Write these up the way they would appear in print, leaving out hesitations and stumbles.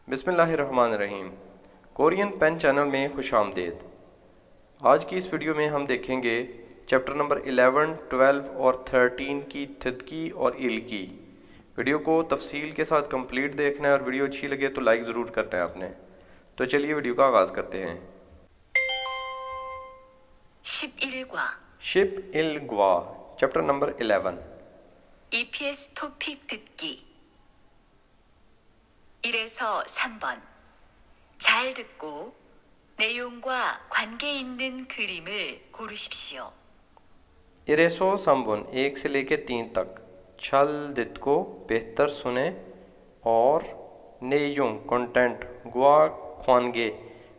बिस्मिल्लाहिर्रहमानिर्रहीम। Korean pen channel में खुशामदीद। आज की इस वीडियो में हम देखेंगे चैप्टर नंबर 11, 12 और 13 की थिदकी और इल्की। वीडियो को तफसील के साथ कंप्लीट देखना है और वीडियो अच्छी लगे तो लाइक ज़रूर करना है आपने। तो चलिए वीडियो का आगाज़ करते हैं। 11과 शिप इल ग्वा, चैप्टर नंबर 11। EPS 토픽 듣기 1에서 3번 잘 듣고 내용과 관계 있는 그림을 고르십시오. इरेसो संबुन 1 से लेके 3 तक। छल दित को बेहतर सुने और नेयुंग कंटेंट ग्वा ख्वानगे,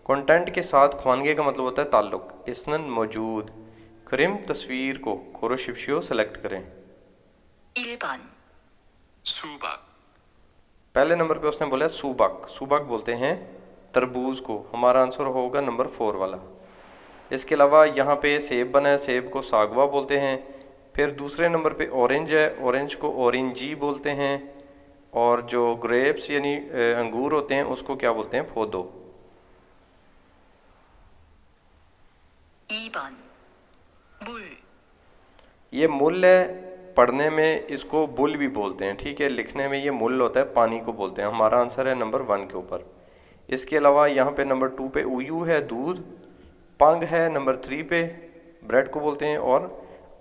कंटेंट के साथ ख्वानगे का मतलब होता है ताल्लुक। इसनन मौजूद करीम तस्वीर को खोरोशिप्शियो सेलेक्ट करें। 1번 수박, पहले नंबर पे उसने बोला सूबक, सूबक बोलते हैं तरबूज को। हमारा आंसर होगा नंबर 4 वाला। इसके अलावा यहाँ पे सेब बना है, सेब को सागवा बोलते हैं। फिर दूसरे नंबर पे ऑरेंज है, ऑरेंज को ऑरेंजी बोलते हैं। और जो ग्रेप्स यानी अंगूर होते हैं उसको क्या बोलते हैं, फोदो। 2번 물 ये मुल है, पढ़ने में इसको बुल भी बोलते हैं, ठीक है। लिखने में ये मुल होता है, पानी को बोलते हैं। हमारा आंसर है नंबर 1 के ऊपर। इसके अलावा यहाँ पे नंबर 2 पे उयू है, दूध। पंग है नंबर 3 पे, ब्रेड को बोलते हैं। और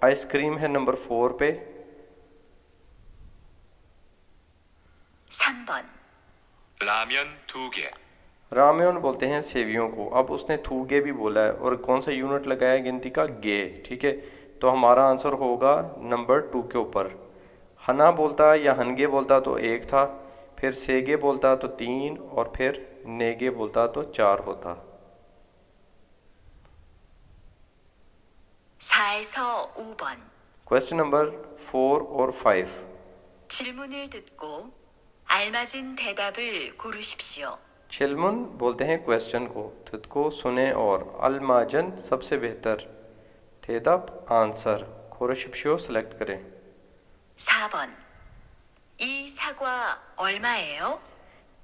आइसक्रीम है नंबर 4 पे। 3번 라면 2개, रामेन बोलते हैं सेवियों को। अब उसने थूगे भी बोला है और कौन सा यूनिट लगाया है गिनती का, गे, ठीक है। तो हमारा आंसर होगा नंबर 2 के ऊपर। हना बोलता या हनगे बोलता तो 1 था, फिर सेगे बोलता तो 3 और फिर नेगे बोलता तो 4 होता। 4에서 5번 क्वेश्चन नंबर 4 और 5। 질문을 듣고 알맞은 대답을 गोरु십시오. चिलमुन बोलते हैं क्वेश्चन को, खुद को सुने और अलमाजन सबसे बेहतर, थेदप आंसर, खोरोशिप्शियो सेलेक्ट करें। 4번 이 사과 얼마예요?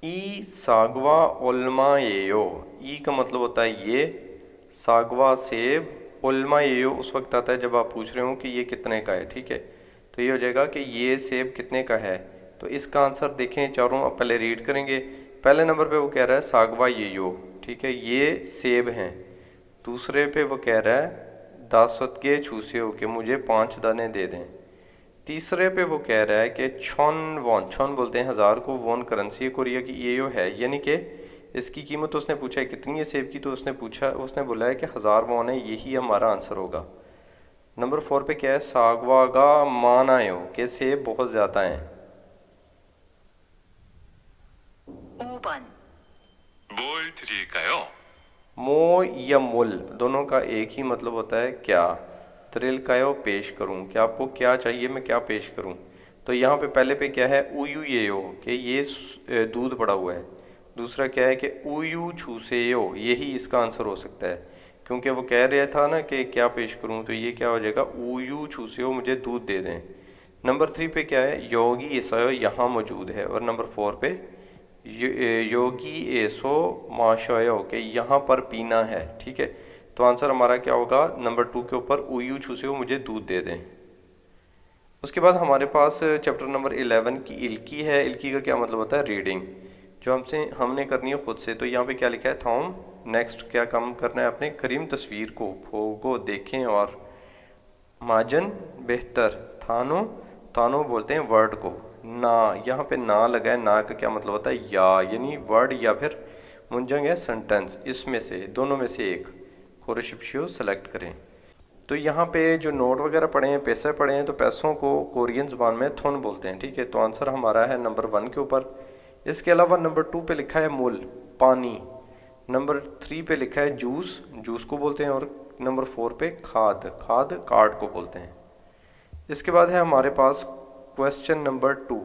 ई सागवा उल्मा येयो, ई का मतलब होता है ये, सागवा सेब, उल्मा येयो उस वक्त आता है जब आप पूछ रहे हो कि ये कितने का है, ठीक है। तो ये हो जाएगा कि ये सेब कितने का है। तो इसका आंसर देखें चारों, आप पहले रीड करेंगे। पहले नंबर पे वो कह रहा है सागवा येयो, ठीक है, ये सेब हैं। दूसरे पे वो कह रहा है 10 के छूसे हो कि मुझे 5 दाने दे दें। तीसरे पे वो कह रहा है कि छन वॉन, छन बोलते हैं 1000 को, वॉन करेंसी है कोरिया की, ये यो है, यानी कि इसकी कीमत उसने पूछा है कितनी है सेब की, तो उसने बोला है कि 1000 वॉन है, यही हमारा आंसर होगा। नंबर 4 पे क्या है, सागवागा मान आयो कि सेब बहुत ज़्यादा हैं। 5번 뭘 드릴까요? मो या मुल दोनों का एक ही मतलब होता है क्या। त्रिल कायो पेश करूं, कि आपको क्या चाहिए, मैं क्या पेश करूं। तो यहाँ पे पहले पे क्या है, उयू ये हो कि ये दूध पड़ा हुआ है। दूसरा क्या है कि उयू छूसेयो, यही इसका आंसर हो सकता है, क्योंकि वो कह रहा था ना कि क्या पेश करूं, तो ये क्या हो जाएगा, उयू छूसेयो, मुझे दूध दे दें। नंबर 3 पे क्या है, योगी ईसायो यहाँ मौजूद है। और नंबर 4 पे योगी एसो माशयो के यहाँ पर पीना है, ठीक है। तो आंसर हमारा क्या होगा, नंबर 2 के ऊपर उयू छूसे हो मुझे दूध दे दें। उसके बाद हमारे पास चैप्टर नंबर 11 की इल्की है। इल्की का क्या मतलब होता है, रीडिंग, जो हमने करनी है खुद से। तो यहाँ पे क्या लिखा है, थॉम। नेक्स्ट क्या काम करना है, अपने करीम तस्वीर को फोगो देखें और माजन बेहतर, थानो, थानो बोलते हैं वर्ड को। ना, यहाँ पे ना लगा है, ना का क्या मतलब होता है, या, यानी वर्ड या फिर मुंजंग है सेंटेंस, इसमें से दोनों में से एक, खोरोशिप्शियो सेलेक्ट करें। तो यहाँ पे जो नोट वगैरह पढ़े हैं, पैसे पढ़े हैं, तो पैसों को कोरियन ज़बान में थुन बोलते हैं, ठीक है। तो आंसर हमारा है नंबर 1 के ऊपर। इसके अलावा नंबर 2 पे लिखा है मुल, पानी। नंबर 3 पे लिखा है जूस, जूस को बोलते हैं। और नंबर 4 पे खाद, खाद कार्ड को बोलते हैं। इसके बाद है हमारे पास क्वेश्चन नंबर 2।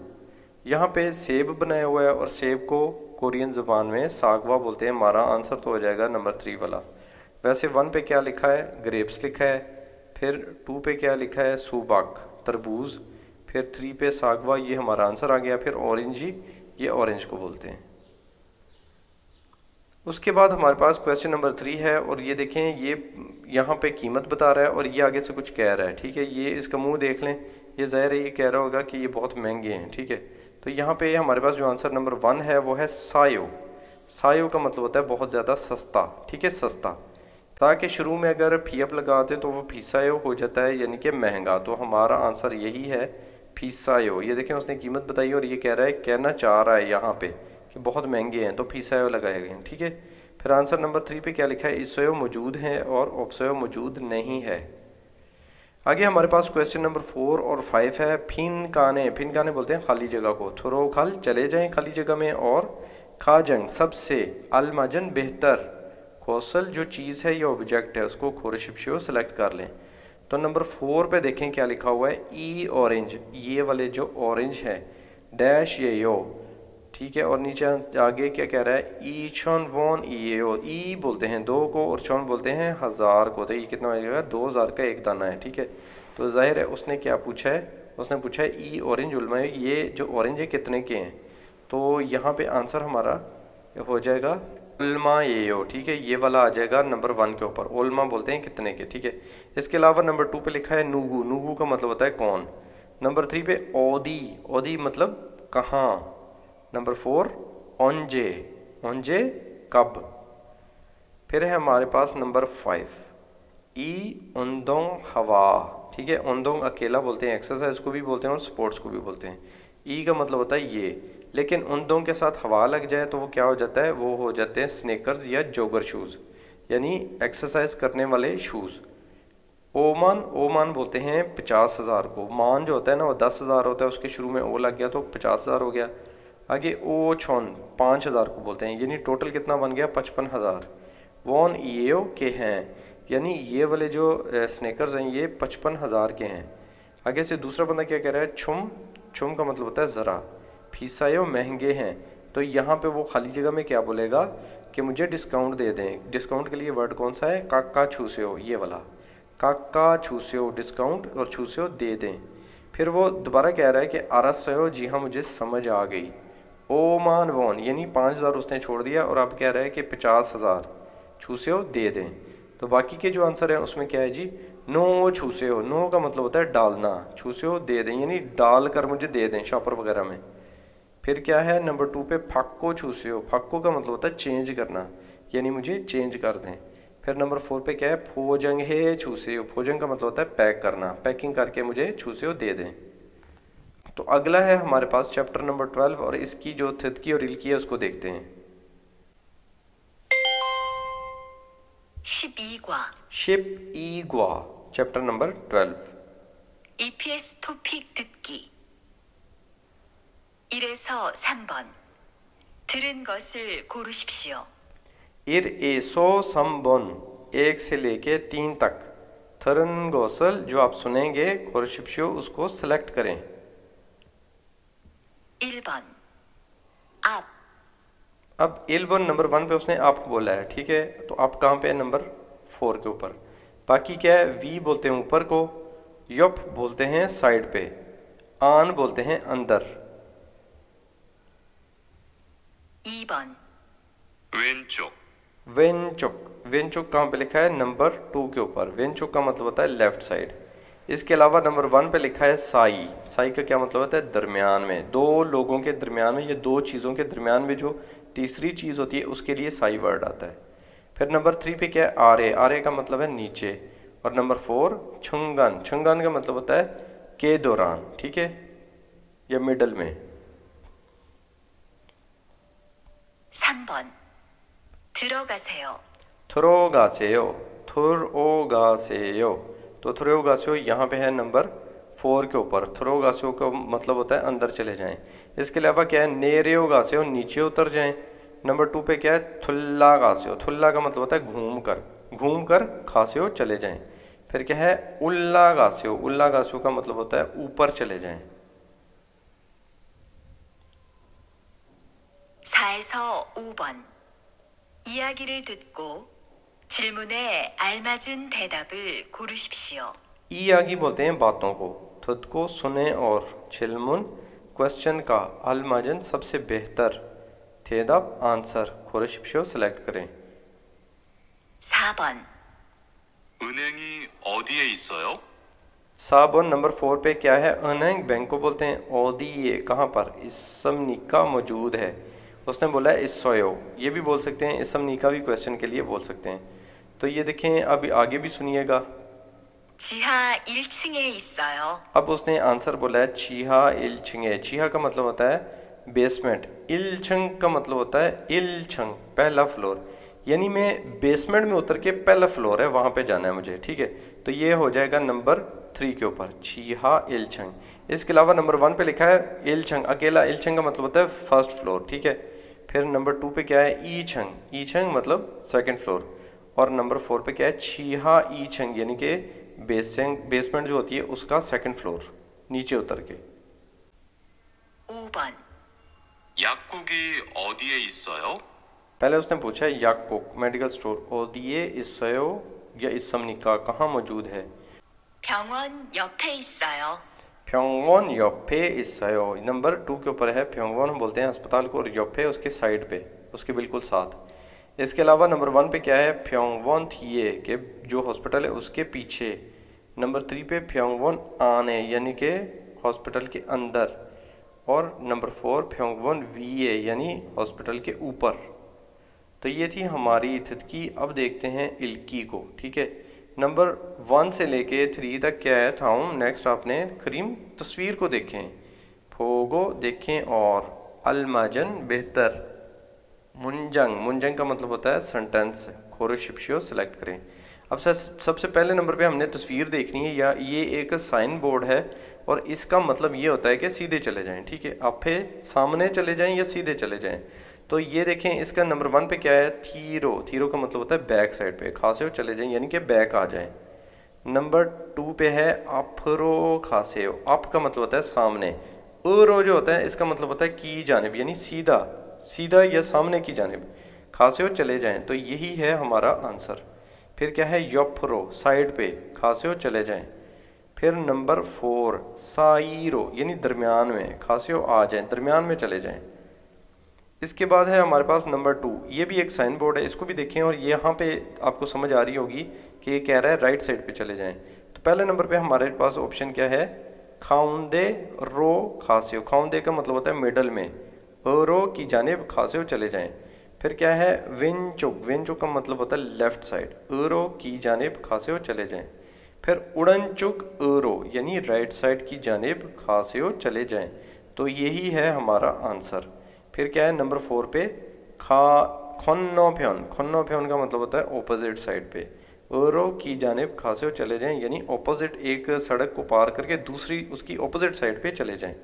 यहाँ पे सेब बनाया हुआ है और सेब को कोरियन ज़बान में सागवा बोलते हैं। हमारा आंसर तो हो जाएगा नंबर 3 वाला। वैसे 1 पे क्या लिखा है, ग्रेप्स लिखा है। फिर 2 पे क्या लिखा है, सूबाक, तरबूज। फिर 3 पे सागवा, ये हमारा आंसर आ गया। फिर ऑरेंजी, ये ऑरेंज को बोलते हैं। उसके बाद हमारे पास क्वेश्चन नंबर 3 है और ये देखें, ये यहाँ पे कीमत बता रहा है और ये आगे से कुछ कह रहा है, ठीक है। ये इसका मुंह देख लें, ये ज़ाहिर है ये कह रहा होगा कि ये बहुत महंगे हैं, ठीक है। तो यहाँ पे हमारे पास जो आंसर नंबर 1 है वो है सायो। सायो का मतलब होता है बहुत ज़्यादा सस्ता, ठीक है, सस्ता। ताकि शुरू में अगर फीअप लगाते हैं तो वो फीसायो हो जाता है, यानी कि महंगा। तो हमारा आंसर यही है, फीसायो। ये देखें उसने कीमत बताई और ये कह रहा है, कहना चाह रहा है यहाँ पे कि बहुत महंगे हैं, तो फीसायो लगाए गए, ठीक है। फिर आंसर नंबर 3 पे क्या लिखा है, इसयो मौजूद है और ऑप्सयो मौजूद नहीं है। आगे हमारे पास क्वेश्चन नंबर 4 और 5 है। फिन काने बोलते हैं खाली जगह को। थोरो खल चले जाएं खाली जगह में, और खाजंग सबसे, अलमजन बेहतर, कौशल जो चीज़ है या ऑब्जेक्ट है उसको खोरशिप्शियो सेलेक्ट कर लें। तो नंबर 4 पे देखें क्या लिखा हुआ है, ई ऑरेंज, ये वाले जो ऑरेंज है, डैश ये यो, ठीक है। और नीचे आगे क्या कह रहा है, ई छन वॉन ई बोलते हैं 2 को और छन बोलते हैं 1000 को। तो ये कितना हो जाएगा, 2000 का एक दाना है, ठीक है। तो जाहिर है उसने क्या पूछा है, उसने पूछा है ई ऑरेंज उलमा, ये जो ऑरेंज है कितने के हैं। तो यहाँ पे आंसर हमारा हो जाएगा उलमा यो, ठीक है। ये वाला आ जाएगा नंबर 1 के ऊपर, उलमा बोलते हैं कितने के, ठीक है। इसके अलावा नंबर 2 पे लिखा है नूगू, नूगू का मतलब होता है कौन। नंबर 3 पे ओदी, ओदी मतलब कहाँ। नंबर 4 ओंजे, ओंजे कब। फिर है हमारे पास नंबर 5 ई उंदोंग हवा, ठीक है। उंदोंग अकेला बोलते हैं, एक्सरसाइज को भी बोलते हैं और स्पोर्ट्स को भी बोलते हैं। ई का मतलब होता है ये, लेकिन उंदों के साथ हवा लग जाए तो वो क्या हो जाता है, वो हो जाते हैं स्नेकर्स या जोगर शूज़, यानी एक्सरसाइज करने वाले शूज़। ओमान, ओमान बोलते हैं 50,000 को। मान जो होता है ना वो 10,000 होता है, उसके शुरू में ओ लग गया तो 50,000 हो गया। आगे ओ छोन 5,000 को बोलते हैं, यानी टोटल कितना बन गया, 55,000। वॉन ये के हैं, यानी ये वाले जो स्नेकर्स हैं ये 55,000 के हैं। आगे से दूसरा बंदा क्या कह रहा है, छुम, छुम का मतलब होता है ज़रा, फीसायो महंगे हैं। तो यहाँ पे वो खाली जगह में क्या बोलेगा कि मुझे डिस्काउंट दे दें। डिस्काउंट के लिए वर्ड कौन सा है, काका छूसेओ, ये वाला काका छूसेओ, डिस्काउंट और छूसेओ दे दें। फिर वो दोबारा कह रहा है कि आरसयो, जी हाँ मुझे समझ आ गई। ओमान वॉन, यानी 5,000 उसने छोड़ दिया और अब कह रहा है कि 50,000 छूसेओ दे दें। तो बाकी के जो आंसर हैं उसमें क्या है जी, नो छूसेओ, नो का मतलब होता है डालना, छूसेओ दे दें, यानी डाल कर मुझे दे दें शॉपर वगैरह में। फिर क्या है नंबर 2 पे फाक्को छूसेओ, फाक्को का मतलब होता है चेंज करना, यानी मुझे चेंज कर दें। फिर नंबर 4 पे क्या है, फोजंग है छूसेओ, फोजंग का मतलब होता है पैक करना, पैकिंग करके मुझे छूसेओ दे दें। तो अगला है हमारे पास चैप्टर नंबर 12 और इसकी जो थितकी और इल्की है उसको देखते हैं। 12과 12과 चैप्टर नंबर 12। EPS 토픽 듣기 1에서 3번 들은 것을 고르십시오. 1에서 3번, 1 से लेके 3 तक। थरन गौसल, जो आप सुनेंगे, कोरशिप्शियो उसको सेलेक्ट करें। 1번 앞 अब 1 नंबर 1 पे उसने आप बोला है, ठीक है। तो आप कहाँ पे है, नंबर 4 के ऊपर। बाकी क्या है, वी बोलते हैं ऊपर को, यप बोलते हैं साइड पे, आन बोलते हैं अंदर। 2번 왼쪽, वेंचुक, वेंचुक कहाँ पे लिखा है, नंबर 2 के ऊपर। वेंचुक का मतलब होता है लेफ्ट साइड। इसके अलावा नंबर 1 पे लिखा है साई, साई का क्या मतलब होता है, दरमियान में, दो लोगों के दरमियान में या दो चीज़ों के दरमियान में जो तीसरी चीज़ होती है उसके लिए साई वर्ड आता है। फिर नंबर 3 पे क्या है, आरे, आरे का मतलब है नीचे। और नंबर 4 छुंगन, छुंगन का मतलब होता है के दौरान, ठीक है, या मिडल में। 3번 들어가세요. थ्रोगासेयो, थ्रोगासेयो, तो थ्रोगासेयो यहाँ पे है नंबर 4 के ऊपर। थ्रोगासेयो का मतलब होता है अंदर चले जाएं। इसके अलावा क्या है, नेरेओगासेयो, नीचे उतर जाएं। नंबर 2 पे क्या है, थुल्लागासेयो, थुल्ला का मतलब होता है घूम कर, घूम कर खासेयो चले जाएं। फिर क्या है, उल्लागासेयो, उल्लागासेयो का मतलब होता है ऊपर चले जाएं। 4에서 5번 이야기를 듣고 질문에 알맞은 대답을 고르십시오. ईयागी बोलते हैं बातों को, खुद को सुने और छिलमुन क्वेश्चन का, अलमाजन सबसे बेहतर, 대답 आंसर 고르십시오 सेलेक्ट करें। 4번, 은행이 어디에 있어요? 7 नंबर 4 पे क्या है? अनहंग बैंक को बोलते हैं। ओदिए कहाँ पर? इसमनिका मौजूद है। उसने बोला है इसोयो, ये भी बोल सकते हैं, इसमनिका भी क्वेश्चन के लिए बोल सकते हैं। तो ये देखें, अभी आगे भी सुनिएगा। 지하 1층에 있어요. अब उसने आंसर बोला है चीहा इलछंगे। चीहा का मतलब होता है बेसमेंट, इलछंग का मतलब होता है इलछंग पहला फ्लोर, यानी मैं बेसमेंट में उतर के पहला फ्लोर है वहाँ पे जाना है मुझे, ठीक है। तो ये हो जाएगा नंबर 3 के ऊपर, चीहा इलछंग। इसके अलावा नंबर 1 पे लिखा है इलछंग, अकेला इलछंग का मतलब होता है फर्स्ट फ्लोर, ठीक है। फिर नंबर 2 पे क्या है? ईछंग, ईछंग मतलब सेकंड फ्लोर। और नंबर 4 पे क्या है? चीहा ईछंग, यानी कि बेसमेंट जो होती है उसका सेकंड फ्लोर, नीचे उतर के। 5번, 약국이 어디에 있어요? पहले उसने पूछा है याकपोक मेडिकल स्टोर ओदिए इसयो या इसमनिका कहाँ मौजूद है? 병원 옆에 있어요. प्योंगवॉन योप्पे इसयो नंबर 2 के ऊपर है। प्योंगवॉन बोलते हैं अस्पताल को, और योप्पे उसके साइड पे, उसके बिल्कुल साथ। इसके अलावा नंबर 1 पे क्या है? प्योंगवॉन थिए के जो हॉस्पिटल है उसके पीछे। नंबर 3 पे प्योंगवॉन आने यानी कि हॉस्पिटल के अंदर। और नंबर 4 प्योंगवॉन वीए यानी हॉस्पिटल के ऊपर। तो ये थी हमारी थित की। अब देखते हैं इल्की को, ठीक है। नंबर 1 से लेके 3 तक क्या है था। नेक्स्ट आपने करीम तस्वीर को देखें, फोगो देखें, और अलमाजन बेहतर, मुंजंग, मुंजंग का मतलब होता है सेंटेंस, खोरोशिप्शियो सेलेक्ट करें। अब सबसे पहले नंबर पे हमने तस्वीर देखनी है, या ये एक साइन बोर्ड है और इसका मतलब ये होता है कि सीधे चले जाएं, ठीक है। आप फिर सामने चले जाएं या सीधे चले जाएं। तो ये देखें, इसका नंबर 1 पे क्या है? थीरो, थीरो का मतलब होता है बैक साइड पे, खासे हो चले जाएं यानी कि बैक आ जाएं। नंबर 2 पे है अफरो खासे हो, अप का मतलब होता है सामने, अरो जो होता है इसका मतलब होता है की जानिब, यानी सीधा, सीधा या सामने की जानिब, खासे हो चले जाएं। तो यही है हमारा आंसर। फिर क्या है? योफरो साइड पे, खासे हो चले जाएं। फिर नंबर 4 साइरो यानी दरमियान में, खासे हो आ जाएं, दरमियान में चले जाएं। इसके बाद है हमारे पास नंबर 2, ये भी एक साइन बोर्ड है, इसको भी देखें और यहाँ पे आपको समझ आ रही होगी कि ये कह रहा है राइट साइड पे चले जाएं। तो पहले नंबर पे हमारे पास ऑप्शन क्या है? खाउंदे रो खासे हो, खाउंदे का मतलब होता है मिडल में, रो की जानिब खासे हो चले जाएं। फिर क्या है? वेंचुक, वेंचुक का मतलब होता है लेफ्ट साइड, रो की जानिब खासे हो चले जाएं। फिर उड़नचुक रो यानी राइट साइड की जानिब खासे हो चले जाएं। तो यही है हमारा आंसर। फिर क्या है? नंबर 4 पे खन्नोफ्योन, खन्नोफ्योन का मतलब होता है ऑपोजिट साइड पे, रो की जानिब खासे हो चले जाएं, यानी ऑपोजिट, एक सड़क को पार करके दूसरी उसकी ऑपोजिट साइड पे चले जाएं।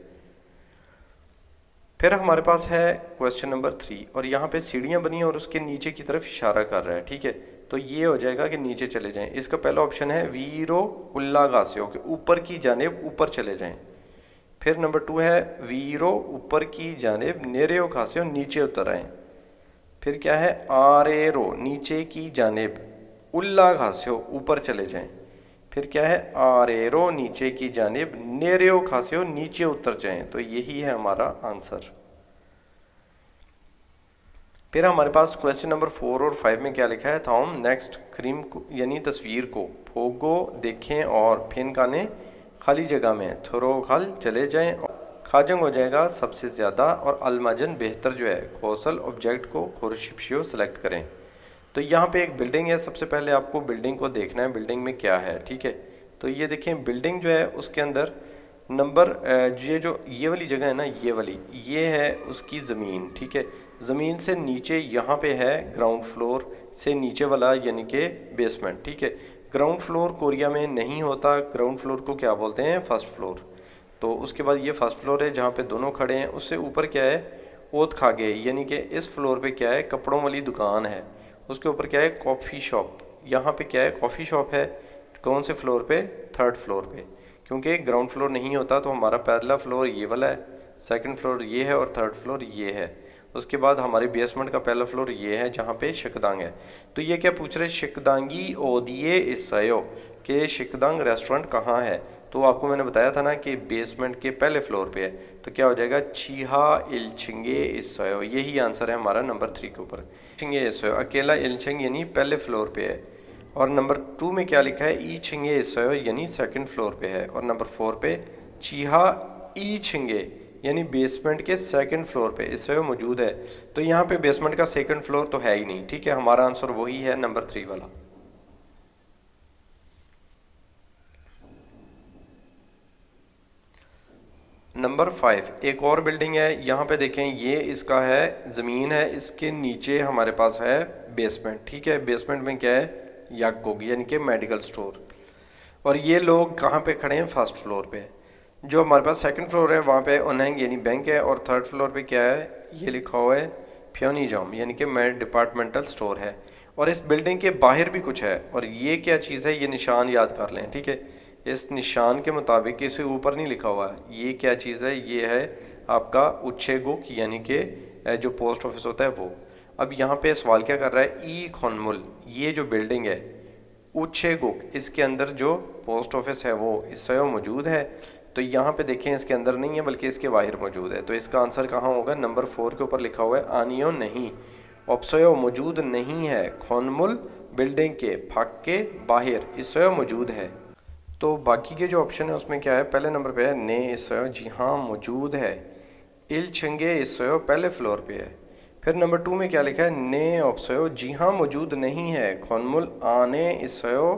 फिर हमारे पास है क्वेश्चन नंबर 3, और यहाँ पे सीढ़ियाँ बनी हैं और उसके नीचे की तरफ इशारा कर रहा है, ठीक है। तो ये हो जाएगा कि नीचे चले जाएं। इसका पहला ऑप्शन है वीरो उल्ला गासियो के ऊपर की जानिब ऊपर चले जाएं। फिर नंबर 2 है वीरो ऊपर की जानिब नेरेओ खासियो नीचे उतर आएं। फिर क्या है? आरेरो नीचे की जानिब उल्ला घासियो ऊपर चले जाएं। फिर क्या है? आरेरो नीचे की जानिब नेरेओ खासियो नीचे उतर जाएं। तो यही है हमारा आंसर। फिर हमारे पास क्वेश्चन नंबर 4 और 5 में क्या लिखा है था। हम नेक्स्ट क्रीम यानी तस्वीर को फोगो देखें और फिन काने खाली जगह में थोरो खाल चले जाएं। खाजंग हो जाएगा सबसे ज़्यादा, और अलमाजन बेहतर जो है कौशल ऑब्जेक्ट को खोरशिप्शियो सेलेक्ट करें। तो यहाँ पे एक बिल्डिंग है, सबसे पहले आपको बिल्डिंग को देखना है, बिल्डिंग में क्या है, ठीक है। तो ये देखें बिल्डिंग जो है उसके अंदर नंबर ये वाली जगह है ना, ये वाली, ये है उसकी ज़मीन, ठीक है। ज़मीन से नीचे यहाँ पे है ग्राउंड फ्लोर से नीचे वाला यानी कि बेसमेंट, ठीक है। ग्राउंड फ्लोर कोरिया में नहीं होता, ग्राउंड फ्लोर को क्या बोलते हैं? First floor. तो उसके बाद ये फर्स्ट फ्लोर है जहाँ पे दोनों खड़े हैं। उससे ऊपर क्या है? ओत खागे, यानी कि इस फ्लोर पे क्या है? कपड़ों वाली दुकान है। उसके ऊपर क्या है? Coffee shop. यहाँ पे क्या है? कॉफ़ी शॉप है। कौन से फ्लोर पे? थर्ड फ्लोर पे, क्योंकि ग्राउंड फ्लोर नहीं होता तो हमारा पहला फ्लोर ये वाला है, सेकंड फ्लोर ये है और थर्ड फ्लोर ये है। उसके बाद हमारे बेसमेंट का पहला फ्लोर ये है जहाँ पे शिकदांग है। तो ये क्या पूछ रहे? शिकदांगी ओदिए इसयो के शिकदांग रेस्टोरेंट कहाँ है? तो आपको मैंने बताया था ना कि बेसमेंट के पहले फ्लोर पे है, तो क्या हो जाएगा चीहा इल्चिंगे इसयो, यही आंसर है हमारा नंबर 3 के ऊपर। चिंगे इसयो अकेला इल्चिंग यानी पहले फ्लोर पे है, और नंबर 2 में क्या लिखा है ई छिंगे इसयो यानी सेकंड फ्लोर पे है, और नंबर 4 पे चीहा ई छिंगे यानी बेसमेंट के सेकंड फ्लोर पे इसयो मौजूद है। तो यहाँ पे बेसमेंट का सेकंड फ्लोर तो है ही नहीं, ठीक है, हमारा आंसर वही है नंबर 3 वाला। नंबर 5 एक और बिल्डिंग है, यहाँ पे देखें ये इसका है ज़मीन है, इसके नीचे हमारे पास है बेसमेंट, ठीक है। बेसमेंट में क्या है याकोग यानी कि मेडिकल स्टोर, और ये लोग कहाँ पे खड़े हैं फर्स्ट फ्लोर पे। जो हमारे पास सेकंड फ्लोर है वहाँ पे ओनेंग यानी बैंक है, और थर्ड फ्लोर पे क्या है ये लिखा हुआ है फ्योनीजॉम यानी कि मेड डिपार्टमेंटल स्टोर है। और इस बिल्डिंग के बाहर भी कुछ है, और ये क्या चीज़ है ये निशान याद कर लें, ठीक है। इस निशान के मुताबिक इसे ऊपर नहीं लिखा हुआ है, ये क्या चीज़ है, ये है आपका उच्छेगुक यानी कि जो पोस्ट ऑफिस होता है वो। अब यहाँ पे सवाल क्या कर रहा है ई खनमुल, ये जो बिल्डिंग है उच्छेगुक, इसके अंदर जो पोस्ट ऑफिस है वो इससे मौजूद है। तो यहाँ पे देखें इसके अंदर नहीं है बल्कि इसके बाहर मौजूद है, तो इसका आंसर कहाँ होगा, नंबर 4 के ऊपर लिखा हुआ है आनियो नहीं, ऑप्सयो मौजूद नहीं है, खनमुल बिल्डिंग के फाक के बाहर इसयो मौजूद है। तो बाकी के जो ऑप्शन है उसमें क्या है, पहले नंबर पे है ने इसयो, जी हाँ मौजूद है, इल छिंगे इसयो पहले फ्लोर पे है। फिर नंबर 2 में क्या लिखा है ने ऑप्सयो, जी हाँ मौजूद नहीं है, खनमुल आने इसयो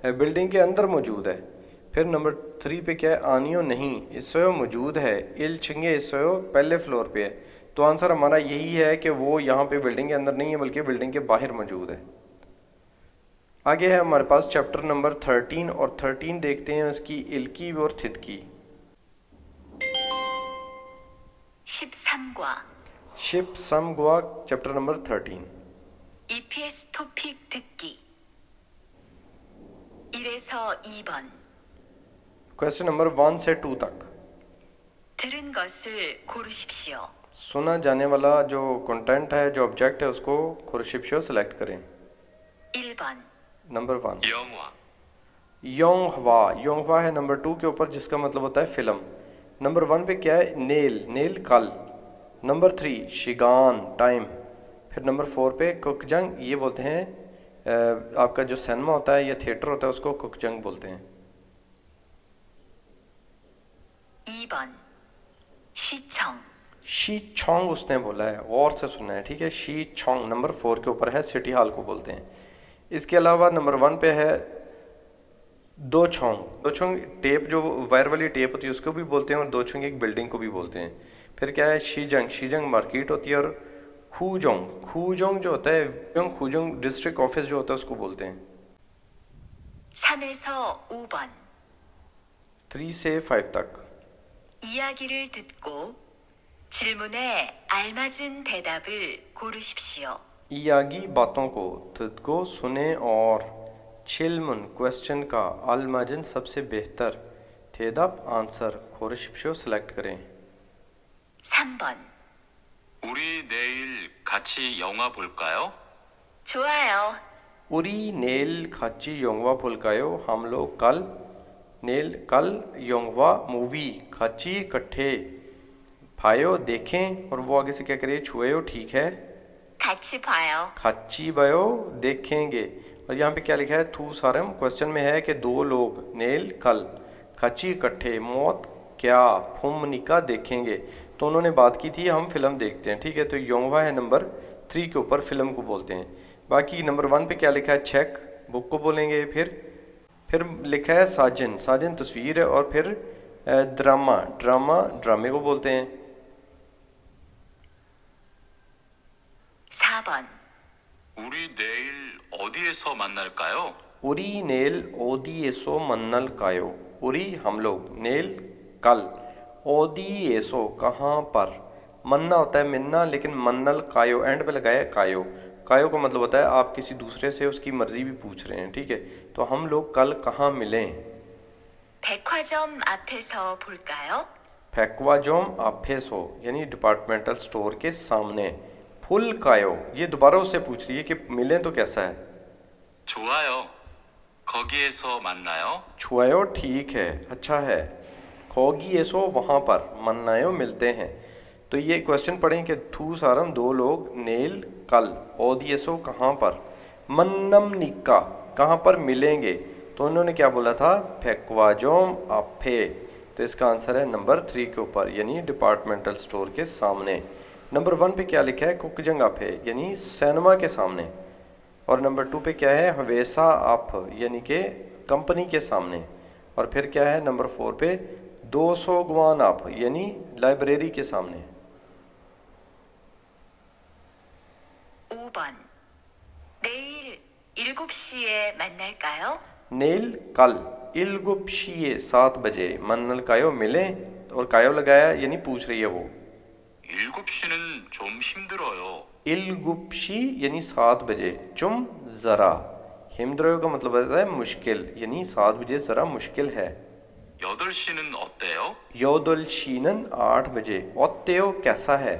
बिल्डिंग के अंदर मौजूद है। फिर नंबर 3 पे क्या है आनियो नहीं, इसयो मौजूद है, इल छिंगे इसयो पहले फ्लोर पे है। तो आंसर हमारा यही है कि वो यहाँ पे बिल्डिंग के अंदर नहीं है बल्कि बिल्डिंग के बाहर मौजूद है। आगे है हमारे पास चैप्टर नंबर 13, और 13 देखते हैं इसकी इल्की और थितकी। 13과 शिप समगुआ chapter number 13। EPS 토픽 듣기 1에서 2번 question number 1 से 2 तक। 들은 것을 고르십시오. सुना जाने वाला जो कंटेंट है, जो ऑब्जेक्ट है, उसको खुरशिप्शो सेलेक्ट करें। 1번 नंबर 1 영화, योंगहवा, योंगहवा है नंबर 2 के ऊपर जिसका मतलब होता है फिल्म। नंबर 1 पे क्या है नेल, नेल कल। नंबर 3 शिगान टाइम। फिर नंबर 4 पे कुकजंग, ये बोलते हैं आपका जो सिनेमा होता है या थिएटर होता है उसको कुकजंग बोलते हैं। 2번 시청 शी छोंग उसने बोला है, और से सुनना है, ठीक है। शी छोंग नंबर 4 के ऊपर है, सिटी हॉल को बोलते हैं। इसके अलावा नंबर 1 पे है दो छोंग, दो छोंग टेप जो वायर वाली टेप होती है उसको भी बोलते हैं, और दो छोंग एक बिल्डिंग को भी बोलते हैं। फिर क्या है शीजंग, शीजंग मार्केट होती है, और खूजोंग, खूजोंग जो होता है खूजोंग डिस्ट्रिक्ट ऑफिस जो होता है उसको बोलते हैं। 3에서 5번 3 से 5 तक। 이야기를 듣고 질문에 알맞은 대답을 고르십시오. इयागी बातों को, तुझको सुने, और चिलमुन क्वेश्चन का, अलमाजन सबसे बेहतर, थेदप आंसर, खोरशिप्शो सेलेक्ट करें। 3번 우리 내일 같이 영화 볼까요? 좋아요. उरी नेल खाची योंगवा पुलकायो, हम लोग कल नेल कल योंगवा मूवी खाची इकट्ठे भायो देखें, और वो आगे से क्या करिए छुएयो, ठीक है, 같이 봐요. खाची बयो देखेंगे। और यहाँ पे क्या लिखा है थू सारम, क्वेश्चन में है कि दो लोग नेल कल खाची इकट्ठे मौत क्या फुमनिका देखेंगे। तो उन्होंने बात की थी हम फिल्म देखते हैं, ठीक है। तो योंगवा है नंबर 3 के ऊपर, फिल्म को बोलते हैं। बाकी नंबर 1 पे क्या लिखा है चेक, बुक को बोलेंगे। फिर लिखा है साजन, साजन तस्वीर है, और फिर ड्रामा, ड्रामा ड्रामे को बोलते हैं। 4번 우리 내일 어디에서 만날까요? उरी नेल ओदी एसो मन्नल कायो, उरी हम लोग, नेल कल, ओदी एसो कहाँ पर, मन्ना होता है मिलना, लेकिन मन्नल कायो एंड पे लगाया कायो, कायो का मतलब होता है आप किसी दूसरे से उसकी मर्जी भी पूछ रहे हैं, ठीक है। तो हम लोग कल कहाँ मिलें। 백화점 앞에서 볼까요? फैक्वाजोम आफेसो यानी डिपार्टमेंटल स्टोर के सामने। फुल कायो, ये दोबारा उससे पूछ रही है कि मिलें तो कैसा है। 좋아요. 거기에서 만나요? छुआयो ठीक है, अच्छा है। खोगी एसो वहाँ पर, मन्नायो मिलते हैं। तो ये क्वेश्चन पढ़ें कि थू सारम दो लोग, नेल कल, ओदियसो कहाँ पर, मन्नम निक्का कहाँ पर मिलेंगे। तो उन्होंने क्या बोला था, फेक्वाजोम आफे। तो इसका आंसर है नंबर 3 के ऊपर, यानी डिपार्टमेंटल स्टोर के सामने। नंबर 1 पे क्या लिखा है, कुकजंग आफे यानी सिनेमा के सामने। और नंबर 2 पे क्या है, हवेसा आप यानी कि कंपनी के सामने। और फिर क्या है नंबर 4 पे, 200 गुआन आप यानी लाइब्रेरी के सामने। 5번. 내일 7시에 만날까요? नेल कल, इलगुप्शिये 7 बजे, मन्नल कायो मिलें, और कायो लगाया यानी पूछ रही है वो। 7시는 좀 힘들어요. इलगुप्शी यानी 7 बजे, चुम ज़रा, हिमद्रयो का मतलब होता है मुश्किल, यानी 7 बजे ज़रा मुश्किल है। 8시는 어때요? योदुल शीनन 8 बजे, ओत्तेयो कैसा है।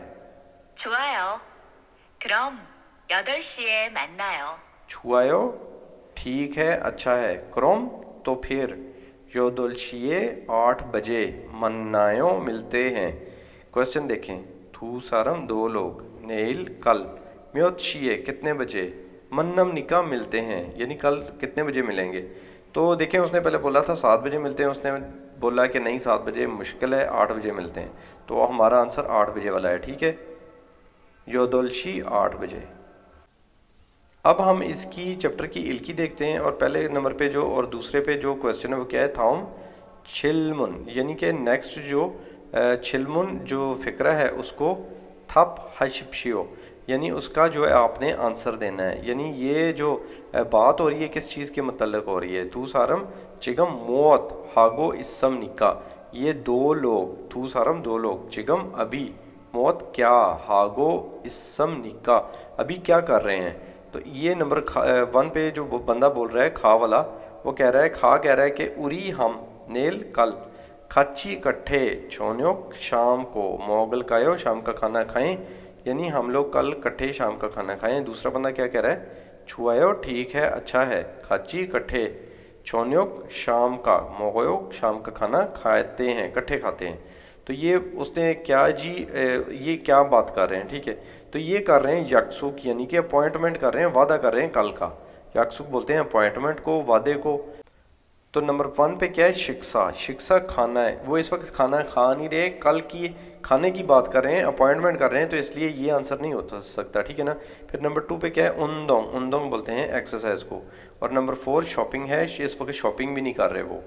좋아요. 그럼 8시에 만나요. छुआयो ठीक है, अच्छा है। क्रोम तो फिर, योदुलशिये 8 बजे, मन्नायो मिलते हैं। क्वेश्चन देखें, थू सारम दो लोग, नेल कल, म्योतशिये कितने बजे, मन्नम निका मिलते हैं, यानी कल कितने बजे मिलेंगे। तो देखें उसने पहले बोला था 7 बजे मिलते हैं, उसने बोला कि नहीं 7 बजे मुश्किल है, 8 बजे मिलते हैं। तो हमारा आंसर 8 बजे वाला है, ठीक है। योदुलशी 8 बजे। अब हम इसकी चैप्टर की इल्की देखते हैं। और पहले नंबर पे जो और दूसरे पे जो क्वेश्चन है वो क्या है, थाउम छिलमुन, यानी कि नेक्स्ट जो छिलमुन जो फ़िक्रा है उसको थप हशपशियो, यानी उसका जो है आपने आंसर देना है। यानी ये जो बात हो रही है किस चीज़ के मतलब हो रही है, तू सारम चिगम मौत हागो इसम निका, ये दो लोग, तू सारम दो लोग, चिगम अभी, मौत क्या, हागो इसम निका अभी क्या कर रहे हैं। तो ये नंबर 1 पे जो बंदा बोल रहा है खा वाला, वो कह रहा है, खा कह रहा है कि उरी हम, नेल कल, खाची इकट्ठे, छोन्योक शाम को, मोगल कायो शाम का खाना खाएं, यानी हम लोग कल इकट्ठे शाम का खाना खाएं। दूसरा बंदा क्या कह रहा है, छुआयो ठीक है, अच्छा है, खाची इकट्ठे, छोन्योक शाम का, मोगयोक शाम का खाना खाते हैं, इकट्ठे खाते हैं। तो ये उसने क्या जी, ये क्या बात कर रहे हैं, ठीक है। तो ये कर रहे हैं यकसुक, यानी कि अपॉइंटमेंट कर रहे हैं, वादा कर रहे हैं कल का। यकसुक बोलते हैं अपॉइंटमेंट को, वादे को। तो नंबर 1 पे क्या है, शिक्षा, शिक्षा खाना है, वो इस वक्त खाना खा नहीं रहे, कल की खाने की बात कर रहे हैं, अपॉइंटमेंट कर रहे हैं, तो इसलिए ये आंसर नहीं हो सकता, ठीक है ना। फिर नंबर 2 पे क्या है, उनदोंग, उनदोंग बोलते हैं एक्सरसाइज को। और नंबर 4 शॉपिंग है, इस वक्त शॉपिंग भी नहीं कर रहे वो।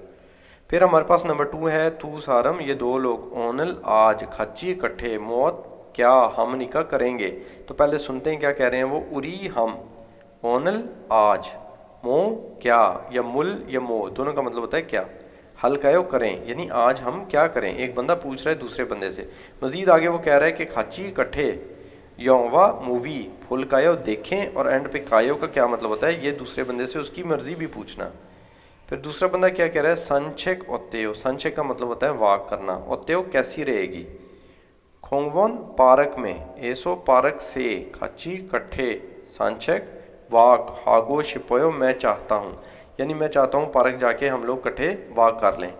फिर हमारे पास नंबर 2 है, तू सारम ये दो लोग, ओनल आज, खच्ची इकट्ठे, मौत क्या, हम निका करेंगे। तो पहले सुनते हैं क्या कह रहे हैं वो, उरी हम, ओनल आज, मो क्या, या मुल या मो, दोनों का मतलब होता है क्या। हल्कायो करें, यानी आज हम क्या करें, एक बंदा पूछ रहा है दूसरे बंदे से। मजीद आगे वो कह रहा है कि खाची इकट्ठे, योवा मूवी, फुलकायो देखें, और एंड पे कायो का क्या मतलब होता है, ये दूसरे बंदे से उसकी मर्जी भी पूछना। फिर दूसरा बंदा क्या कह रहा है, संचेक ओत्तेयो, संचेक का मतलब होता है वाक करना, ओत्तेयो कैसी रहेगी। खोंगवन पार्क में, एसो पार्क से, खाची इकट्ठे, संचेक वाक, हागो शिपोयो मैं चाहता हूँ, यानी मैं चाहता हूँ पार्क जाके हम लोग इकट्ठे वाक कर लें।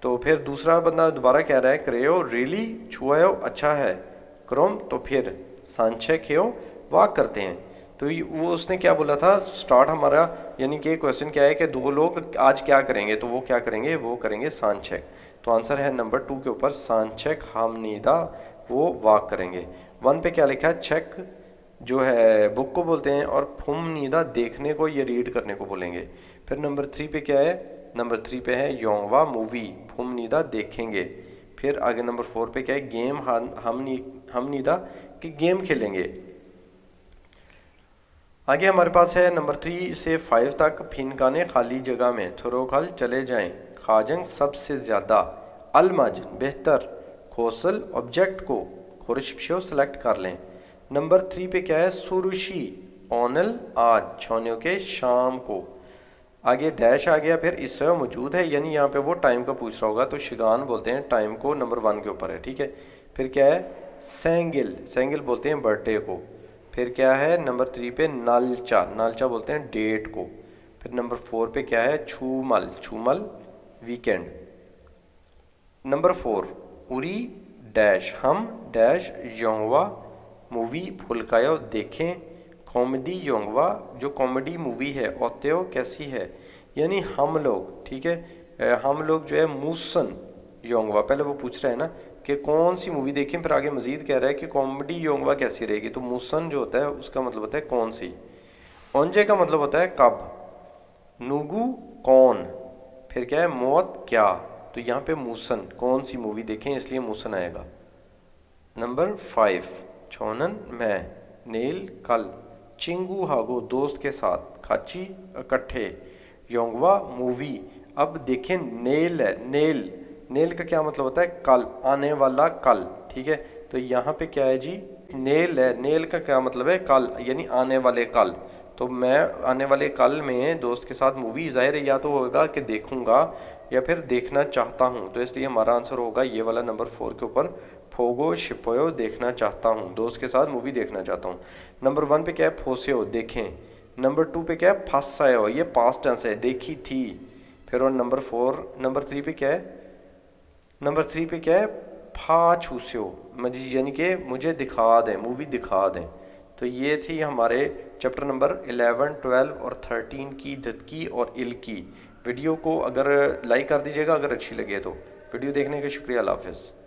तो फिर दूसरा बंदा दोबारा कह रहा है, क्रेयो रियली, छुआयो अच्छा है, क्रोम तो फिर, सांचेक हो वाक करते हैं। तो वो उसने क्या बोला था, स्टार्ट हमारा यानी कि क्वेश्चन क्या है कि दो लोग आज क्या करेंगे, तो वो क्या करेंगे, वो करेंगे सांचेक। तो आंसर है नंबर 2 के ऊपर, सांचेक हमनीदा, वो वाक करेंगे। 1 पे क्या लिखा है, चेक जो है बुक को बोलते हैं, और फुम नीदा देखने को, ये रीड करने को बोलेंगे। फिर नंबर 3 पे क्या है, नंबर 3 पे है योंगवा मूवी, फुम नीदा देखेंगे। फिर आगे नंबर 4 पे क्या है, गेम हम नीदा कि गेम खेलेंगे। आगे हमारे पास है नंबर 3 से 5 तक, फिनकाने खाली जगह में, थोरोखल चले जाएं, खाजंग सबसे ज़्यादा, अलमज बेहतर, खोसल ऑब्जेक्ट को, खुरशो सेलेक्ट कर लें। नंबर 3 पे क्या है, सुरुशी ओनल आज, छोनियों के शाम को। आगे डैश आ गया, फिर इससे मौजूद है, यानी यहाँ पे वो टाइम का पूछ रहा होगा, तो शिगान बोलते हैं टाइम को, नंबर 1 के ऊपर है, ठीक है। फिर क्या है, सेंगिल, सेंगिल बोलते हैं बर्थडे को। फिर क्या है नंबर 3 पे, नालचा, नालचा बोलते हैं डेट को। फिर नंबर 4 पे क्या है, छूमल, छूमल वीकेंड। नंबर 4 उरी डैश हम डैश योंगवा मूवी फुलकायो देखें कॉमेडी योंगवा जो कॉमेडी मूवी है ओत्यो कैसी है, यानी हम लोग, ठीक है, हम लोग जो है मूसन योंगवा, पहले वो पूछ रहा है ना कि कौन सी मूवी देखें, फिर आगे मजीद कह रहा है कि कॉमेडी योंगवा कैसी रहेगी, तो मूसन जो होता है उसका मतलब होता है कौन सी। ओंजे का मतलब होता है कब, नुगु कौन, फिर क्या है मौत क्या, तो यहाँ पे मूसन कौन सी मूवी देखें इसलिए मूसन आएगा। नंबर 5 छोनन मैं, नेल कल, चिंगू हागो दोस्त के साथ, खाची इकट्ठे, योंगवा मूवी। अब देखें नेल है, नेल, नेल का क्या मतलब होता है कल, आने वाला कल, ठीक है, तो यहाँ पे क्या है जी नेल है, नेल का क्या मतलब है कल, यानी आने वाले कल, तो मैं आने वाले कल में दोस्त के साथ मूवी, ज़ाहिर है या तो होगा कि देखूंगा या फिर देखना चाहता हूँ, तो इसलिए हमारा आंसर होगा ये वाला नंबर 4 के ऊपर, फोगो शिपोयो देखना चाहता हूँ, दोस्त के साथ मूवी देखना चाहता हूँ। नंबर 1 पे क्या है फोसेओ देखें, नंबर 2 पे क्या है फंसायो, ये पास्ट टेंस है, देखी थी, फिर और नंबर 3 पे क्या है, नंबर 3 पे क्या है फा छूस्यो, यानी कि मुझे दिखा दें, मूवी दिखा दें। तो ये थी हमारे चैप्टर नंबर 11, 12 और 13 की दत्की और इल की। वीडियो को अगर लाइक कर दीजिएगा अगर अच्छी लगे तो। वीडियो देखने का शुक्रिया, अल्लाह हाफ़िज़।